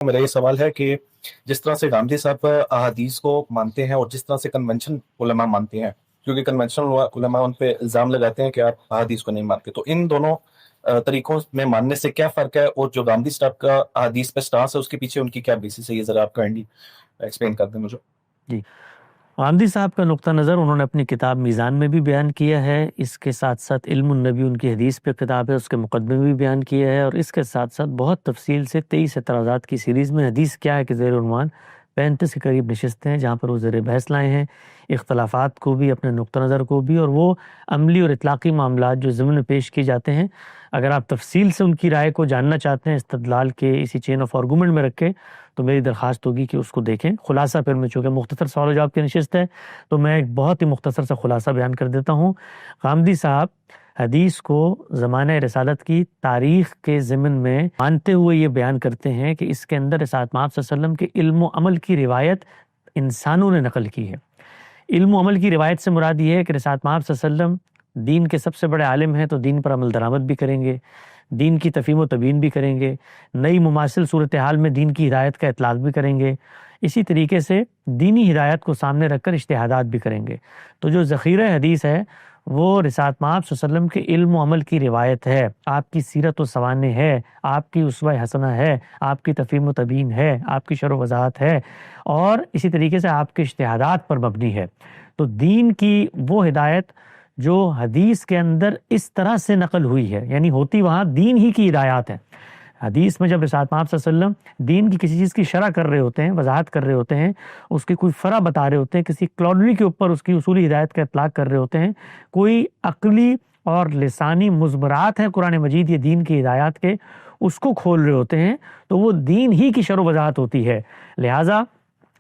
मेरा ये सवाल है कि जिस तरह से गांधी साहब अहादीस को मानते हैं और जिस तरह से कन्वेंशन उलमा मानते हैं, क्योंकि कन्वेंशनल उलमा उन पे इल्ज़ाम लगाते हैं कि आप अहादीस को नहीं मानते, तो इन दोनों तरीकों में मानने से क्या फ़र्क है, और जो गांधी साहब का अहादीस पे स्टांस है उसके पीछे उनकी क्या बेसिस है, ये ज़रा आप काइंडली एक्सप्लेन कर दें मुझे। जी, गांधी साहब का नुक्ता नज़र उन्होंने अपनी किताब मीज़ान में भी बयान किया है। इसके साथ साथ इल्मुन नबी उनकी हदीस पे किताब है, उसके मुकदमे में भी बयान किया है। और इसके साथ साथ बहुत तफसील से 23 एतराज़ात की सीरीज़ में हदीस क्या है कि ज़ेर उन्वान 35 के करीब नशिस्तें हैं जहाँ पर वो ज़ेर बहस लाए हैं इख्तलाफात को भी, अपने नुक्ता नज़र को भी, और वो अमली और इतलाक़ी मामलात जो ज़िम्न में पेश किए जाते हैं। अगर आप तफसील से उनकी राय को जानना चाहते हैं इस्तदलाल के इसी चेन ऑफ आर्गूमेंट में रख के, तो मेरी दरख्वास्त होगी कि उसको देखें। खुलासा फिर में चूँकि मुख्तसर सवाल जवाब की नशिस्त है तो मैं एक बहुत ही मुख्तसर सा खुलासा बयान कर देता हूँ। गांधी साहब हदीस को ज़माने रिसालत की तारीख़ के ज़िमन में मानते हुए ये बयान करते हैं कि इसके अंदर रिसालत महमद सल्लल्लाहु अलैहि वसल्लम के इल्म व अमल की रिवायत इंसानों ने नकल की है। इल्म व अमल की रिवायत से मुराद ये है कि रिसालत महमद सल्लल्लाहु अलैहि वसल्लम दीन के सबसे बड़े आलिम हैं, तो दीन पर अमल दरामद भी करेंगे, दीन की तफ़हीम व तबीन भी करेंगे, नई मुमासिल सूरत हाल में दीन की हिदायत का इतलाक़ भी करेंगे। इसी तरीके से दीनी हिदायत को सामने रखकर इज्तिहादात भी करेंगे। तो जो ज़ख़ीरा हदीस है वो रिसालत महमद सल्लल्लाहु अलैहि वसल्लम के इल्म व अमल की रिवायत है, आपकी सीरत व सवाने है, आपकी उसवा हसना है, आपकी तफ़हीम व तबीन है, आपकी शरह व वज़ाहत है, और इसी तरीके से आपके इज्तिहादात पर मबनी है। तो दीन की वो हिदायत जो हदीस के अंदर इस तरह से नकल हुई है, यानी होती वहाँ दीन ही की हिदायत है। हदीस में जब रिसालत महमद सल्लल्लाहु अलैहि वसल्लम दीन की किसी चीज़ की शरह कर रहे होते हैं, वजाहत कर रहे होते हैं, उसकी कोई फ़रा बता रहे होते हैं, किसी क्लॉडरी के ऊपर उसकी उसूली हिदायत का इतलाक़ कर रहे होते हैं, कोई अक़ली और लिसानी मुज़मरात हैं कुरान मजीद ये दीन की हिदायत के, उसको खोल रहे होते हैं, तो वो दीन ही की शरह वजाहत होती है। लिहाजा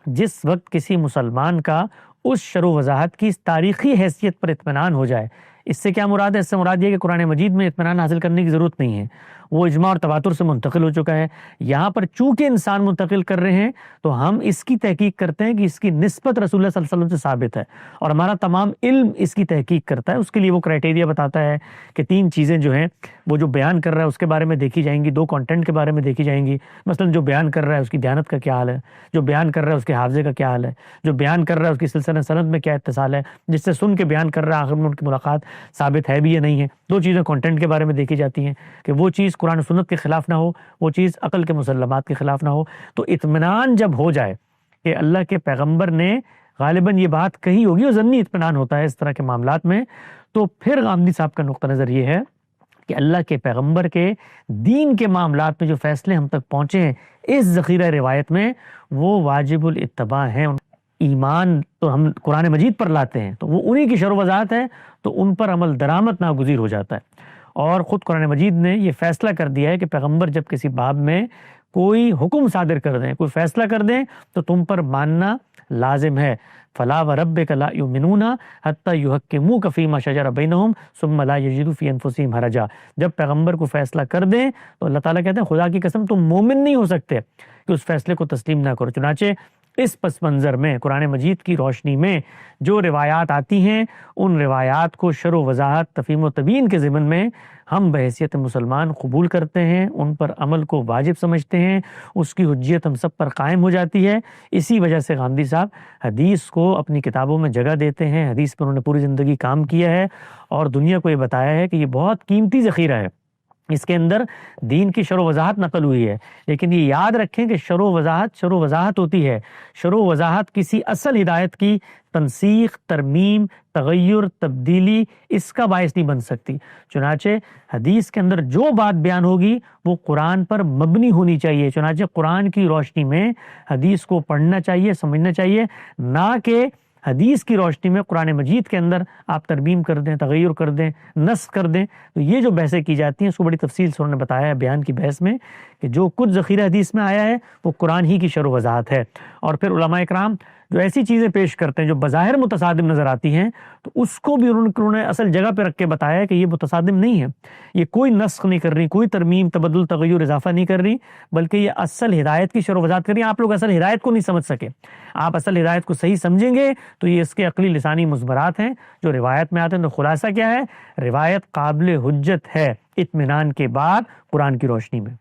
जिस वक्त किसी मुसलमान का उस शरह वजाहत की तारीख़ी हैसियत पर इत्मीनान हो जाए, इससे क्या मुराद है? इससे मुराद ये कि कुरान मजीद में इत्मीनान हासिल करने की ज़रूरत नहीं है, वो इजमा और तवातुर से मुंतकिल हो चुका है। यहाँ पर चूँकि इंसान मुंतकिल कर रहे हैं तो हम इसकी तहकीक करते हैं कि इसकी निस्बत रसूलुल्लाह सल्लल्लाहु अलैहि वसल्लम से साबित है, और हमारा तमाम इल्म इसकी तहकीक करता है। उसके लिए वो क्राइटेरिया बताता है कि 3 चीज़ें जो हैं वो जो बयान कर रहा है उसके बारे में देखी जाएंगी, 2 कंटेंट के बारे में देखी जाएंगी। मसलन जो बयान कर रहा है उसकी दयानत का क्या हाल है, जो बयान कर रहा है उसके हाफ़ज़े का क्या हाल है, जो बयान कर रहा है उसकी सिलसिला सनद में क्या इत्तिसाल है, जिससे सुन के बयान कर रहा है आखिर में उनकी मुलाकात साबित है भी या नहीं है। 2 चीज़ें कंटेंट के बारे में देखी जाती हैं कि वो चीज़ कुरान सुन्नत के ख़िलाफ़ ना हो, वो चीज़ अक़ल के मुसल्लमात के ख़िलाफ़ ना हो। तो इत्मीनान जब हो जाए कि अल्लाह के पैगम्बर ने ग़ालिबन ये बात कही होगी, और ज़न्नी इत्मीनान होता है इस तरह के मामलात में, तो फिर गांधी साहब का नुक्ता नज़र ये है कि अल्लाह के पैगम्बर के दीन के मामलात में जो फ़ैसले हम तक पहुँचे हैं इस ज़ख़ीरा रिवायत में, वो वाजिबुल इत्तिबा हैं। ईमान तो हम कुरान मजीद पर लाते हैं तो वो उन्हीं की शरह वज़ाहत है, तो उन पर अमल दरामद नागुज़ीर हो जाता है। और ख़ुद कुरान मजीद ने ये फ़ैसला कर दिया है कि पैगम्बर जब किसी बाब में कोई हुक्म सादिर कर दें, कोई फ़ैसला कर दें, तो तुम पर मानना लाजिम है। फ़ला व रब्बिक ला युमिनूना हत्ता युहक्किमूक फ़ीमा शजरा बैनहुम सुम्मा ला यजिदू फ़ी अनफुसिहिम हरजा। जब पैगम्बर को फ़ैसला कर दें तो अल्लाह ताला कहते हैं खुदा की कसम तुम मोमिन नहीं हो सकते कि उस फ़ैसले को तस्लीम ना करो। चुनाचे इस पस मंज़र में कुरान मजीद की रोशनी में जो रिवायात आती हैं, उन रिवायात को शरह वज़ाहत तफ़हीम व तबीन के ज़िमन में हम बहैसियत मुसलमान कबूल करते हैं, उन पर अमल को वाजिब समझते हैं, उसकी हुज्जियत हम सब पर कायम हो जाती है। इसी वजह से गांधी साहब हदीस को अपनी किताबों में जगह देते हैं। हदीस पर उन्होंने पूरी ज़िंदगी काम किया है और दुनिया को ये बताया है कि ये बहुत कीमती ज़ख़ीरा है, इसके अंदर दीन की शरह वज़ाहत नकल हुई है। लेकिन ये याद रखें कि शरह वज़ाहत होती है। शरह वज़ाहत किसी असल हिदायत की तनसीख, तरमीम, तग़य्युर, तब्दीली इसका बायस नहीं बन सकती। चुनाचे हदीस के अंदर जो बात बयान होगी वो कुरान पर मबनी होनी चाहिए। चुनाचे कुरान की रोशनी में हदीस को पढ़ना चाहिए, समझना चाहिए, ना कि हदीस की रोशनी में कुरान मजीद के अंदर आप तरमीम कर दें, तग़य्युर कर दें, नस्ख़ कर दें। तो ये जो बहसें की जाती हैं उसको बड़ी तफसील से उन्होंने बताया है बयान की बहस में कि जो कुछ ज़ख़ीरा हदीस में आया है वो कुरान ही की शरह वज़ाहत है। और फिर उलमा इकराम जो ऐसी चीज़ें पेश करते हैं जो बज़ाहिर मुतसादिम नज़र आती हैं, तो उसको भी उन्होंने असल जगह पर रख के बताया कि ये मुतसादिम नहीं है, ये कोई नस्ख़ नहीं कर रही, कोई तरमीम, तबद्दुल, तग़य्युर, इजाफ़ा नहीं कर रही, बल्कि ये असल हिदायत की शरह वज़ाहत कर रही है। आप लोग असल हिदायत को नहीं समझ सके, आप असल हिदायत को सही समझेंगे तो ये इसके अक़ली लिसानी मुज़मरात हैं जो रिवायत में आते हैं। तो खुलासा क्या है? रिवायत काबिल हुज्जत है इत्मीनान के बाद कुरान की रोशनी में।